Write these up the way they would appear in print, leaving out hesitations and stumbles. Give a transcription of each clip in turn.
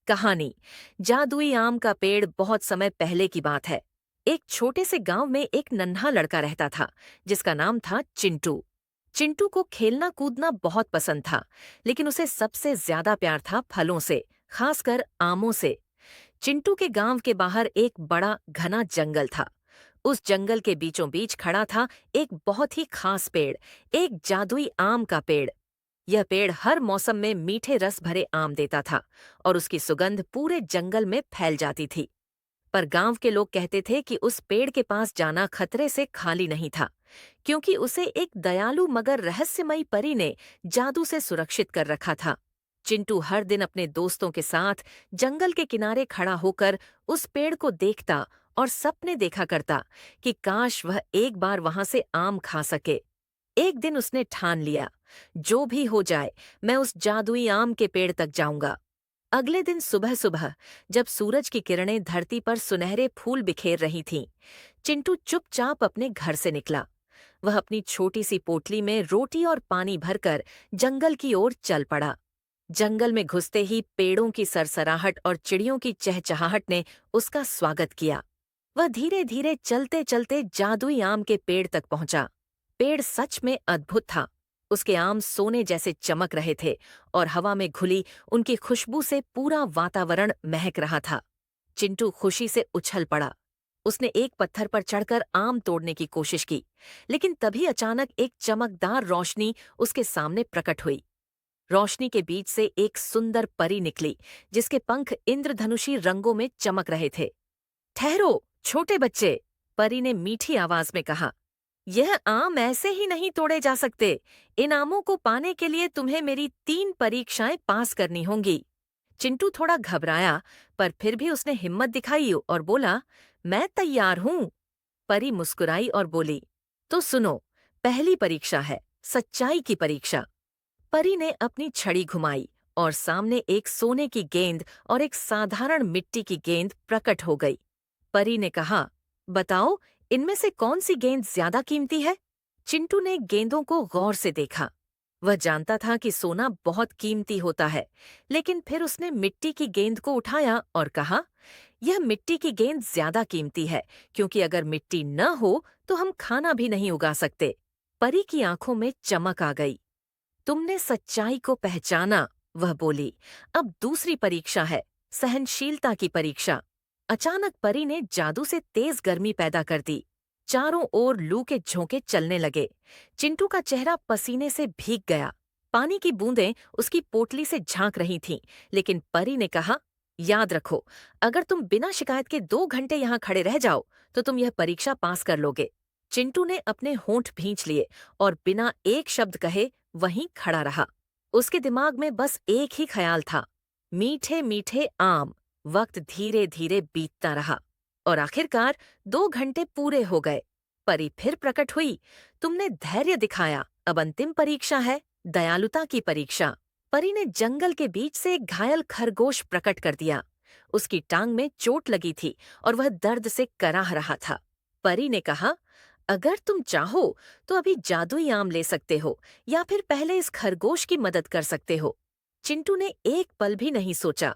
कहानी। जादुई आम का पेड़। बहुत समय पहले की बात है। एक छोटे से गांव में एक नन्हा लड़का रहता था जिसका नाम था चिंटू। चिंटू को खेलना कूदना बहुत पसंद था, लेकिन उसे सबसे ज्यादा प्यार था फलों से, खासकर आमों से। चिंटू के गांव के बाहर एक बड़ा घना जंगल था। उस जंगल के बीचों बीच खड़ा था एक बहुत ही खास पेड़, एक जादुई आम का पेड़। यह पेड़ हर मौसम में मीठे रस भरे आम देता था और उसकी सुगंध पूरे जंगल में फैल जाती थी। पर गांव के लोग कहते थे कि उस पेड़ के पास जाना खतरे से खाली नहीं था, क्योंकि उसे एक दयालु मगर रहस्यमयी परी ने जादू से सुरक्षित कर रखा था। चिंटू हर दिन अपने दोस्तों के साथ जंगल के किनारे खड़ा होकर उस पेड़ को देखता और सपने देखा करता कि काश वह एक बार वहां से आम खा सके। एक दिन उसने ठान लिया, जो भी हो जाए मैं उस जादुई आम के पेड़ तक जाऊंगा। अगले दिन सुबह सुबह, जब सूरज की किरणें धरती पर सुनहरे फूल बिखेर रही थीं, चिंटू चुपचाप अपने घर से निकला। वह अपनी छोटी सी पोटली में रोटी और पानी भरकर जंगल की ओर चल पड़ा। जंगल में घुसते ही पेड़ों की सरसराहट और चिड़ियों की चहचहाहट ने उसका स्वागत किया। वह धीरे धीरे चलते चलते जादुई आम के पेड़ तक पहुंचा। पेड़ सच में अद्भुत था। उसके आम सोने जैसे चमक रहे थे और हवा में घुली उनकी खुशबू से पूरा वातावरण महक रहा था। चिंटू खुशी से उछल पड़ा। उसने एक पत्थर पर चढ़कर आम तोड़ने की कोशिश की, लेकिन तभी अचानक एक चमकदार रोशनी उसके सामने प्रकट हुई। रोशनी के बीच से एक सुंदर परी निकली, जिसके पंख इंद्रधनुषी रंगों में चमक रहे थे। ठहरो, छोटे बच्चे, परी ने मीठी आवाज में कहा। यह आम ऐसे ही नहीं तोड़े जा सकते। इन आमों को पाने के लिए तुम्हें मेरी 3 परीक्षाएं पास करनी होंगी। चिंटू थोड़ा घबराया, पर फिर भी उसने हिम्मत दिखाई और बोला, मैं तैयार हूं। परी मुस्कुराई और बोली, तो सुनो, पहली परीक्षा है सच्चाई की परीक्षा। परी ने अपनी छड़ी घुमाई और सामने एक सोने की गेंद और एक साधारण मिट्टी की गेंद प्रकट हो गई। परी ने कहा, बताओ, इनमें से कौन सी गेंद ज्यादा कीमती है? चिंटू ने गेंदों को गौर से देखा। वह जानता था कि सोना बहुत कीमती होता है, लेकिन फिर उसने मिट्टी की गेंद को उठाया और कहा, यह मिट्टी की गेंद ज्यादा कीमती है, क्योंकि अगर मिट्टी न हो तो हम खाना भी नहीं उगा सकते। परी की आंखों में चमक आ गई। तुमने सच्चाई को पहचाना, वह बोली। अब दूसरी परीक्षा है, सहनशीलता की परीक्षा। अचानक परी ने जादू से तेज गर्मी पैदा कर दी। चारों ओर लू के झोंके चलने लगे। चिंटू का चेहरा पसीने से भीग गया। पानी की बूंदें उसकी पोटली से झांक रही थीं, लेकिन परी ने कहा, याद रखो, अगर तुम बिना शिकायत के 2 घंटे यहाँ खड़े रह जाओ तो तुम यह परीक्षा पास कर लोगे। चिंटू ने अपने होंठ भींच लिए और बिना एक शब्द कहे वहीं खड़ा रहा। उसके दिमाग में बस एक ही ख्याल था, मीठे मीठे आम। वक्त धीरे धीरे बीतता रहा और आखिरकार 2 घंटे पूरे हो गए। परी फिर प्रकट हुई। तुमने धैर्य दिखाया, अब अंतिम परीक्षा है, दयालुता की परीक्षा। परी ने जंगल के बीच से एक घायल खरगोश प्रकट कर दिया। उसकी टांग में चोट लगी थी और वह दर्द से कराह रहा था। परी ने कहा, अगर तुम चाहो तो अभी जादुई आम ले सकते हो, या फिर पहले इस खरगोश की मदद कर सकते हो। चिंटू ने एक पल भी नहीं सोचा।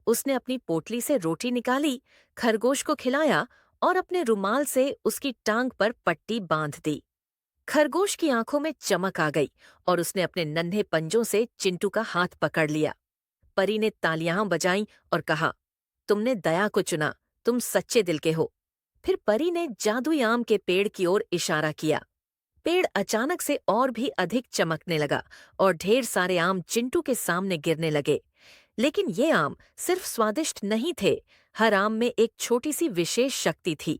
उसने अपनी पोटली से रोटी निकाली, खरगोश को खिलाया और अपने रुमाल से उसकी टांग पर पट्टी बांध दी। खरगोश की आंखों में चमक आ गई और उसने अपने नन्हे पंजों से चिंटू का हाथ पकड़ लिया। परी ने तालियां बजाईं और कहा, तुमने दया को चुना, तुम सच्चे दिल के हो। फिर परी ने जादुई आम के पेड़ की ओर इशारा किया। पेड़ अचानक से और भी अधिक चमकने लगा और ढेर सारे आम चिंटू के सामने गिरने लगे। लेकिन ये आम सिर्फ स्वादिष्ट नहीं थे, हर आम में एक छोटी सी विशेष शक्ति थी।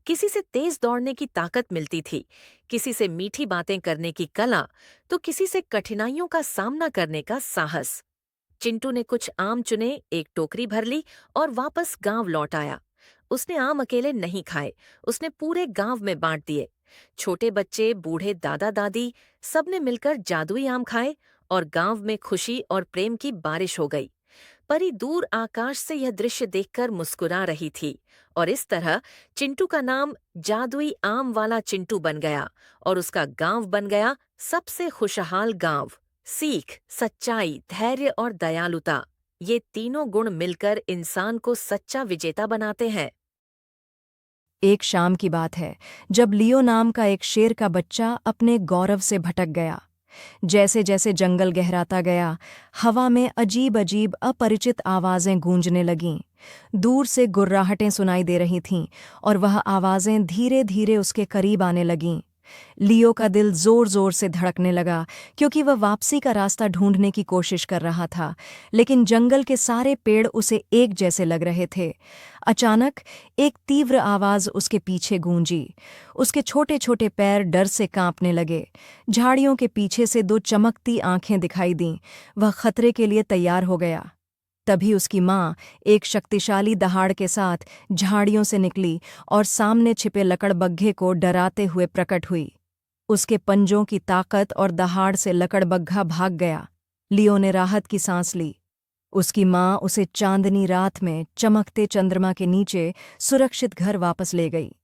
किसी से तेज दौड़ने की ताकत मिलती थी, किसी से मीठी बातें करने की कला, तो किसी से कठिनाइयों का सामना करने का साहस। चिंटू ने कुछ आम चुने, एक टोकरी भर ली और वापस गांव लौट आया। उसने आम अकेले नहीं खाए, उसने पूरे गांव में बांट दिए। छोटे बच्चे, बूढ़े, दादा दादी, सबने मिलकर जादुई आम खाए और गांव में खुशी और प्रेम की बारिश हो गई। परी दूर आकाश से यह दृश्य देखकर मुस्कुरा रही थी और इस तरह चिंटू का नाम जादुई आम वाला चिंटू बन गया और उसका गांव बन गया सबसे खुशहाल गांव। सीख, सच्चाई, धैर्य और दयालुता, ये तीनों गुण मिलकर इंसान को सच्चा विजेता बनाते हैं। एक शाम की बात है, जब लियो नाम का एक शेर का बच्चा अपने गौरव से भटक गया। जैसे जैसे जंगल गहराता गया, हवा में अजीब अजीब अपरिचित आवाजें गूंजने लगीं। दूर से गुर्राहटें सुनाई दे रही थीं और वह आवाजें धीरे धीरे उसके करीब आने लगीं। लियो का दिल जोर जोर से धड़कने लगा, क्योंकि वह वापसी का रास्ता ढूंढने की कोशिश कर रहा था, लेकिन जंगल के सारे पेड़ उसे एक जैसे लग रहे थे। अचानक एक तीव्र आवाज उसके पीछे गूंजी। उसके छोटे छोटे पैर डर से कांपने लगे। झाड़ियों के पीछे से दो चमकती आंखें दिखाई दीं। वह खतरे के लिए तैयार हो गया। तभी उसकी माँ एक शक्तिशाली दहाड़ के साथ झाड़ियों से निकली और सामने छिपे लकड़बग्घे को डराते हुए प्रकट हुई। उसके पंजों की ताकत और दहाड़ से लकड़बग्घा भाग गया। लियो ने राहत की सांस ली। उसकी माँ उसे चांदनी रात में चमकते चंद्रमा के नीचे सुरक्षित घर वापस ले गई।